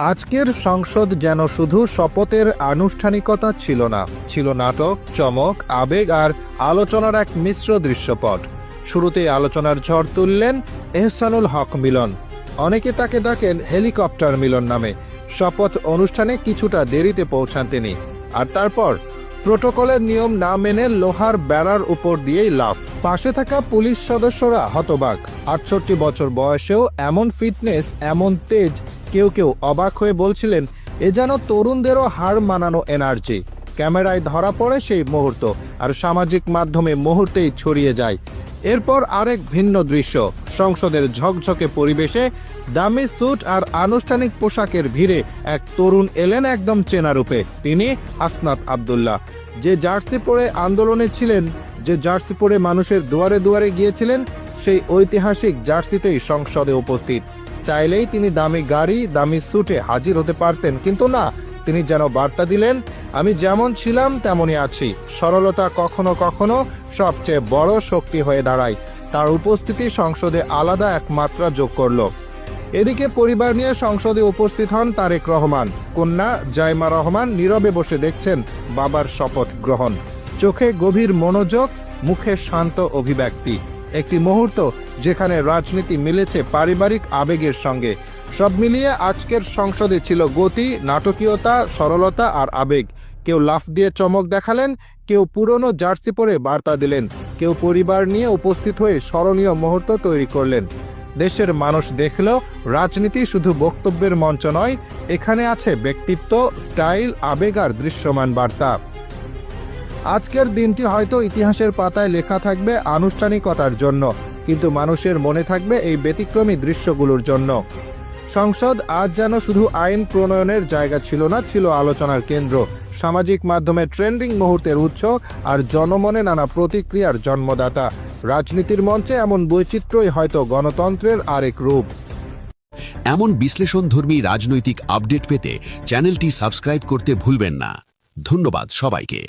আজকের সংসদ যেন শুধু শপথের আনুষ্ঠানিকতা ছিল না, ছিল নাটক, চমক, আবেগ আর আলোচনার এক মিশ্র দৃশ্যপট। শুরুতেই আলোচনার ঝড় তুললেন এহসানুল হক মিলন। অনেকে তাকে ডাকেন হেলিকপ্টার মিলন নামে। শপথ অনুষ্ঠানে কিছুটা দেরিতে পৌঁছান তিনি, আর তারপর প্রোটোকলের নিয়ম না মেনে লোহার বেড়ার উপর দিয়েই লাফ। পাশে থাকা পুলিশ সদস্যরা হতবাক। ৬৮ বছর বয়সেও এমন ফিটনেস, এমন তেজ। কেউ কেউ অবাক হয়ে বলছিলেন, এ যেন তরুণদেরও হার মানানো এনার্জি। ক্যামেরায় ধরা পড়ে সেই মুহূর্ত, আর সামাজিক মাধ্যমে মুহূর্তেই ছড়িয়ে যায়। এরপর আরেক ভিন্ন দৃশ্য, সংসদের ঝকঝকে পরিবেশে দামি স্যুট আর আনুষ্ঠানিক পোশাকের ভিড়ে এক তরুণ এলেন একদম চেনা রূপে। তিনি হাসনাত আব্দুল্লাহ, যে জার্সি পরে আন্দোলনে ছিলেন, যে জার্সি পরে মানুষের দুয়ারে দুয়ারে গিয়েছিলেন, সেই ঐতিহাসিক জার্সিতেই সংসদে উপস্থিত। চাইলেই তিনি দামি গাড়ি, দামি স্যুটে হাজির হতে পারতেন, কিন্তু না, তিনি যেন বার্তা দিলেন, আমি যেমন ছিলাম তেমনই আছি। সরলতা কখনো কখনো সবচেয়ে বড় শক্তি হয়ে দাঁড়ায়। তার উপস্থিতি সংসদে আলাদা এক মাত্রা যোগ করল। এদিকে পরিবার নিয়ে সংসদে উপস্থিত হন তারেক রহমান। কন্যা জাইমা রহমান নীরবে বসে দেখছেন বাবার শপথ গ্রহণ। চোখে গভীর মনোযোগ, মুখে শান্ত অভিব্যক্তি। একটি মুহূর্ত যেখানে রাজনীতি মিলেছে পারিবারিক আবেগের সঙ্গে। সব মিলিয়ে আজকের সংসদে ছিল গতি, নাটকীয়তা, সরলতা আর আবেগ। কেউ লাফ দিয়ে চমক দেখালেন, কেউ পুরনো জার্সি পরে বার্তা দিলেন, কেউ পরিবার নিয়ে উপস্থিত হয়ে স্মরণীয় মুহূর্ত তৈরি করলেন। দেশের মানুষ দেখল, রাজনীতি শুধু বক্তব্যের মঞ্চ নয়, এখানে আছে ব্যক্তিত্ব, স্টাইল, আবেগ আর দৃশ্যমান বার্তা। আজকের দিনটি হয়তো ইতিহাসের পাতায় লেখা থাকবে আনুষ্ঠানিকতার জন্য, কিন্তু মানুষের মনে থাকবে এই ব্যতিক্রমী দৃশ্যগুলোর জন্য। সংসদ আজ যেন শুধু আইন প্রণয়নের জায়গা ছিল না, ছিল আলোচনার কেন্দ্র, সামাজিক মাধ্যমে ট্রেন্ডিং মুহূর্তের উৎস আর জনমনে নানা প্রতিক্রিয়ার জন্মদাতা। রাজনীতির মঞ্চে এমন বৈচিত্র্যই হয়তো গণতন্ত্রের আরেক রূপ। এমন বিশ্লেষণধর্মী রাজনৈতিক আপডেট পেতে চ্যানেলটি সাবস্ক্রাইব করতে ভুলবেন না। ধন্যবাদ সবাইকে।